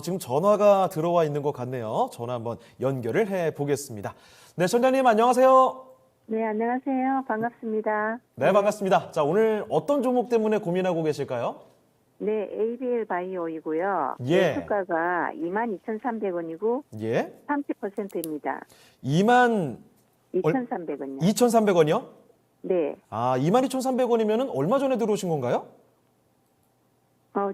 지금 전화가 들어와 있는 것 같네요. 전화 한번 연결을 해 보겠습니다. 네, 선장님 안녕하세요. 네, 안녕하세요. 반갑습니다. 네, 반갑습니다. 자, 오늘 어떤 종목 때문에 고민하고 계실까요? 네, ABL 바이오이고요. 예. 매수가가 22,300원이고 예. 30%입니다. 22,300원이요? 2,300원요? 네. 22,300원이면 얼마 전에 들어오신 건가요?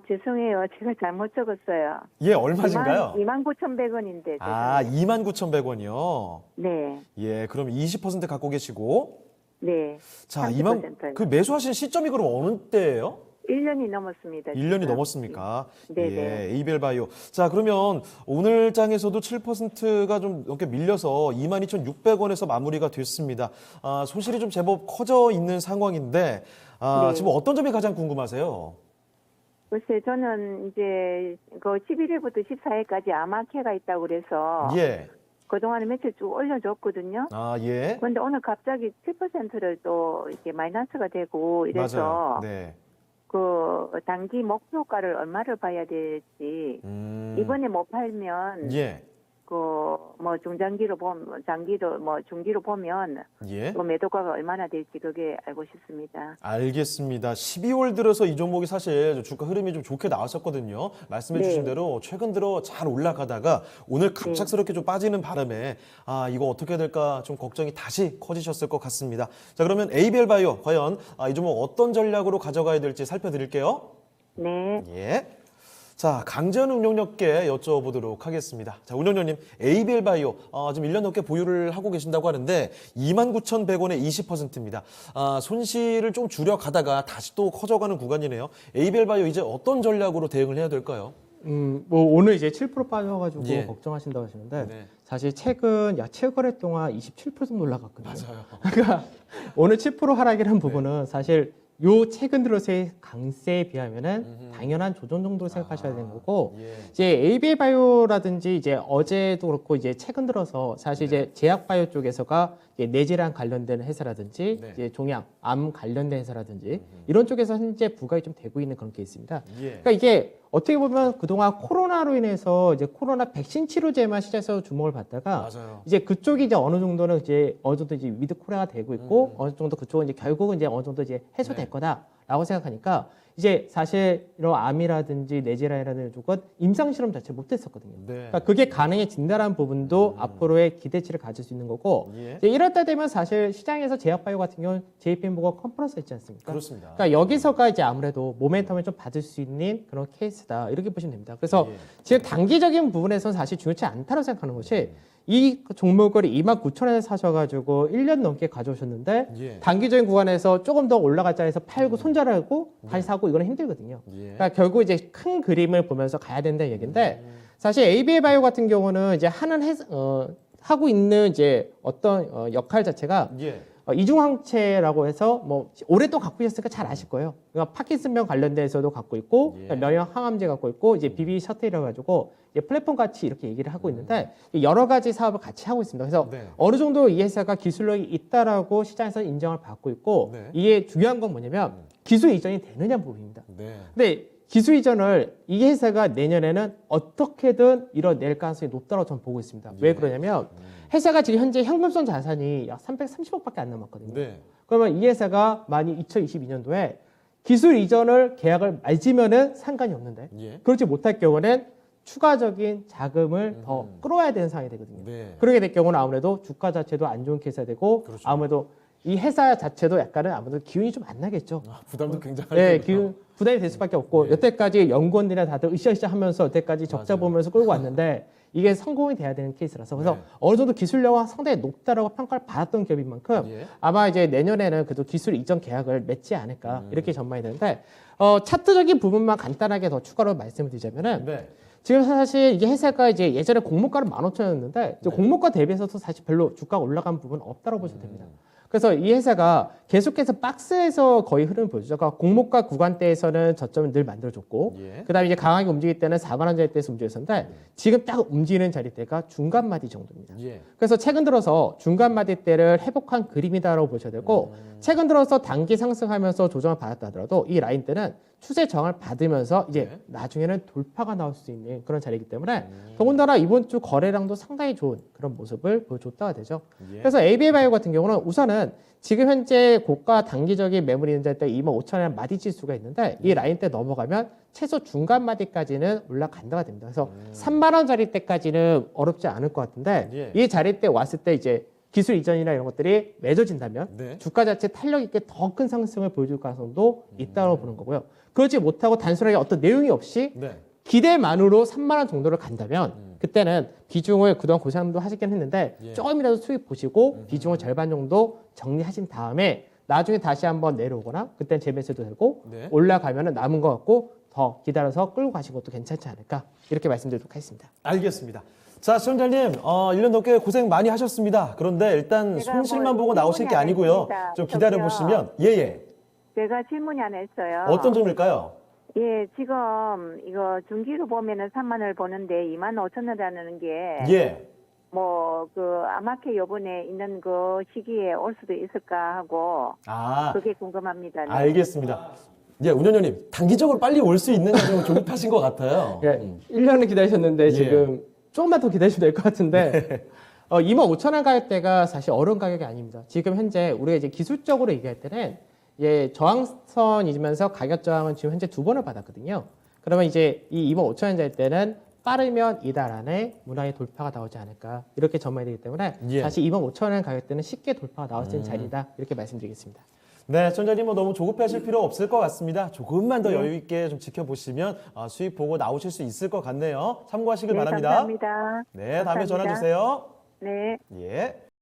죄송해요. 제가 잘못 적었어요. 예, 얼마신가요? 29,100원인데. 29,100원이요. 네. 예, 그럼 20% 갖고 계시고. 네. 자, 30%. 그 매수하신 시점이 그럼 어느 때예요? 1년이 넘었습니다. 1년이 지금. 넘었습니까? 네, 예, 네. 에이벨 바이오. 자, 그러면 오늘 장에서도 7%가 좀 넘게 밀려서 22,600원에서 마무리가 됐습니다. 손실이 좀 제법 커져 있는 상황인데, 네. 지금 어떤 점이 가장 궁금하세요? 글쎄, 저는 이제 그 11일부터 14일까지 아마케가 있다고 그래서 예. 그동안에 며칠 쭉 올려줬거든요. 예. 그런데 오늘 갑자기 7%를 또 이렇게 마이너스가 되고 이래서 맞아요. 네. 그 단기 목표가를 얼마를 봐야 될지 이번에 못 팔면 예. 그 뭐 중장기로 보면 장기로 뭐 중기로 보면 예. 그 매도가가 얼마나 될지 그게 알고 싶습니다. 알겠습니다. 12월 들어서 이 종목이 사실 주가 흐름이 좀 좋게 나왔었거든요. 말씀해 주신 네. 대로 최근 들어 잘 올라가다가 오늘 갑작스럽게 좀 빠지는 바람에 이거 어떻게 될까 좀 걱정이 다시 커지셨을 것 같습니다. 자, 그러면 에이벨 바이오 과연 이 종목 어떤 전략으로 가져가야 될지 살펴드릴게요. 네. 예. 자, 강재현 운용력께 여쭤보도록 하겠습니다. 자, 운용력님, 에이벨 바이오 지금 1년 넘게 보유를 하고 계신다고 하는데 29,100원에 20%입니다. 손실을 좀 줄여가다가 다시 또 커져가는 구간이네요. 에이벨 바이오 이제 어떤 전략으로 대응을 해야 될까요? 뭐 오늘 이제 7% 빠져가지고 예. 걱정하신다고 하시는데 네. 사실 최근 야채 거래 동안 27% 정도 올라갔거든요. 맞아요. 그러니까 오늘 7% 하락이라는 부분은 사실 요 최근 들어서의 강세에 비하면은 당연한 조정 정도로 생각하셔야 되는 거고 예. 이제 ABA 바이오라든지 이제 어제도 그렇고 이제 최근 들어서 사실 이제 제약 바이오 쪽에서가 이제 뇌질환 관련된 회사라든지 네. 이제 종양, 암 관련된 회사라든지 이런 쪽에서 현재 부각이 좀 되고 있는 그런 케이스입니다. 예. 그러니까 이게 어떻게 보면 그동안 코로나로 인해서 이제 코로나 백신 치료제만 시장에서 주목을 받다가 맞아요. 이제 그쪽이 이제 어느 정도는 이제 어느 정도 이제 위드 코리아가 되고 있고 어느 정도 그쪽은 이제 결국은 이제 어느 정도 이제 해소될 네. 거다라고 생각하니까 이제 사실 이런 암이라든지 뇌질환이라든지 쪽은 임상 실험 자체를 못했었거든요. 네. 그러니까 그게 가능해진다는 부분도 앞으로의 기대치를 가질 수 있는 거고 예. 이제 이럴 때 되면 사실 시장에서 제약바이오 같은 경우는 JP모건 컨퍼런스 있지 않습니까? 그렇습니다. 그러니까 여기서가 이제 아무래도 모멘텀을 좀 받을 수 있는 그런 케이스다 이렇게 보시면 됩니다. 그래서 예. 지금 단기적인 부분에서는 사실 중요치 않다고 생각하는 것이 이 종목을 29,000원에 사셔가지고 1년 넘게 가져오셨는데 예. 단기적인 구간에서 조금 더 올라갈 자리에서 팔고 손절하고 다시 사고 이거는 힘들거든요. 예. 그러니까 결국 이제 큰 그림을 보면서 가야 된다는 얘기인데 사실 ABA 바이오 같은 경우는 이제 하고 있는 이제 어떤 역할 자체가 예. 이중항체라고 해서 뭐 오랫동안 갖고 있었으니까 잘 아실 거예요. 그러니까 파킨슨병 관련돼서도 갖고 있고 예. 그러니까 면역 항암제 갖고 있고 이제 BB 셔틀이라 가지고 이제 플랫폼 같이 이렇게 얘기를 하고 있는데 여러 가지 사업을 같이 하고 있습니다. 그래서 네. 어느 정도 이 회사가 기술력이 있다라고 시장에서 인정을 받고 있고 네. 이게 중요한 건 뭐냐면 기술 이전이 되느냐 부분입니다. 네. 근데 기술 이전을 이 회사가 내년에는 어떻게든 이뤄낼 가능성이 높다고 저는 보고 있습니다. 왜 그러냐면 회사가 지금 현재 현금성 자산이 약 330억밖에 안 남았거든요. 네. 그러면 이 회사가 만약 2022년도에 기술 이전을 계약을 맺으면은 상관이 없는데 예. 그렇지 못할 경우는 추가적인 자금을 더 끌어와야 되는 상황이 되거든요. 네. 그렇게 될 경우는 아무래도 주가 자체도 안 좋은 케이스가 되고 그렇죠. 아무래도 이 회사 자체도 약간은 아무래도 기운이 좀 안 나겠죠. 부담도 굉장히 네, 부담이 될 수밖에 없고 여태까지 연구원들이나 다들 으쌰으쌰 하면서 여태까지 적자 맞아요. 보면서 끌고 왔는데 이게 성공이 돼야 되는 케이스라서 그래서 네. 어느 정도 기술력은 상당히 높다라고 평가를 받았던 기업인 만큼 예. 아마 이제 내년에는 그래도 기술 이전 계약을 맺지 않을까 이렇게 전망이 되는데 차트적인 부분만 간단하게 더 추가로 말씀을 드리자면은 네. 지금 사실 이게 회사가 이제 예전에 공모가는 15,000원이었는데 네. 공모가 대비해서도 사실 별로 주가가 올라간 부분은 없다고 보셔도 됩니다. 그래서 이 회사가 계속해서 박스에서 거의 흐름을 보여주죠. 그러니까 공모가 구간대에서는 저점을 늘 만들어줬고 예. 그다음에 이제 강하게 움직일 때는 4만 원짜리대에서 움직였었는데 지금 딱 움직이는 자리대가 중간 마디 정도입니다. 예. 그래서 최근 들어서 중간 마디대를 회복한 그림이다라고 보셔야 되고 최근 들어서 단기 상승하면서 조정을 받았다 하더라도 이 라인대는 추세 저항을 받으면서 이제 네. 나중에는 돌파가 나올 수 있는 그런 자리이기 때문에 더군다나 이번 주 거래량도 상당히 좋은 그런 모습을 보여줬다가 되죠. 예. 그래서 AB바이오 같은 경우는 우선은 지금 현재 고가 단기적인 매물이 있는 자리대 25,000원 마디 지수가 있는데 이 라인대 넘어가면 최소 중간 마디까지는 올라간다가 됩니다. 그래서 3만 원짜리 때까지는 어렵지 않을 것 같은데 예. 이 자리대 왔을 때 이제 기술 이전이나 이런 것들이 맺어진다면 네. 주가 자체 탄력 있게 더 큰 상승을 보여줄 가능성도 있다고 보는 거고요. 그렇지 못하고 단순하게 어떤 내용이 없이 네. 기대만으로 3만 원 정도를 간다면 그때는 비중을 그동안 고생도 하시긴 했는데 예. 조금이라도 수익 보시고 비중을 절반 정도 정리하신 다음에 나중에 다시 한번 내려오거나 그때는 재매수도 되고 네. 올라가면은 남은 것 같고 더 기다려서 끌고 가신 것도 괜찮지 않을까 이렇게 말씀드리도록 하겠습니다. 알겠습니다. 자, 시청자님, 1년 넘게 고생 많이 하셨습니다. 그런데 일단 제가 손실만 뭐 보고 나오실 게 질문이 아니고요. 하나 좀 있습니다. 기다려 보시면 예예. 제가 질문이 하나 있어요. 어떤 점일까요? 예, 지금 이거 중기로 보면은 3만 원을 보는데 2만 5천 원이라는 게 예. 뭐 그 아마케 요번에 있는 그 시기에 올 수도 있을까 하고 아, 그게 궁금합니다. 네. 알겠습니다. 예, 운영님 단기적으로 빨리 올 수 있는 좀 조급하신 것 같아요. 예, 1년을 기다리셨는데 예. 지금 조금만 더 기다리시면 될 것 같은데 25,000원 가격대가 사실 어려운 가격이 아닙니다. 지금 현재 우리가 이제 기술적으로 얘기할 때는 예, 저항선이면서 가격 저항은 지금 현재 두 번을 받았거든요. 그러면 이제 이 25,000원짜리 때는 빠르면 이달 안에 무난히 돌파가 나오지 않을까 이렇게 전망이 되기 때문에 예. 다시 25,000원 가격대는 쉽게 돌파가 나올 수 있는 자리다 이렇게 말씀드리겠습니다. 네, 시청자님 뭐 너무 조급하실 필요 없을 것 같습니다. 조금만 더 여유 있게 좀 지켜보시면 수익 보고 나오실 수 있을 것 같네요. 참고하시길 네, 바랍니다. 감사합니다. 네, 다음에 감사합니다. 전화 주세요. 네. 예.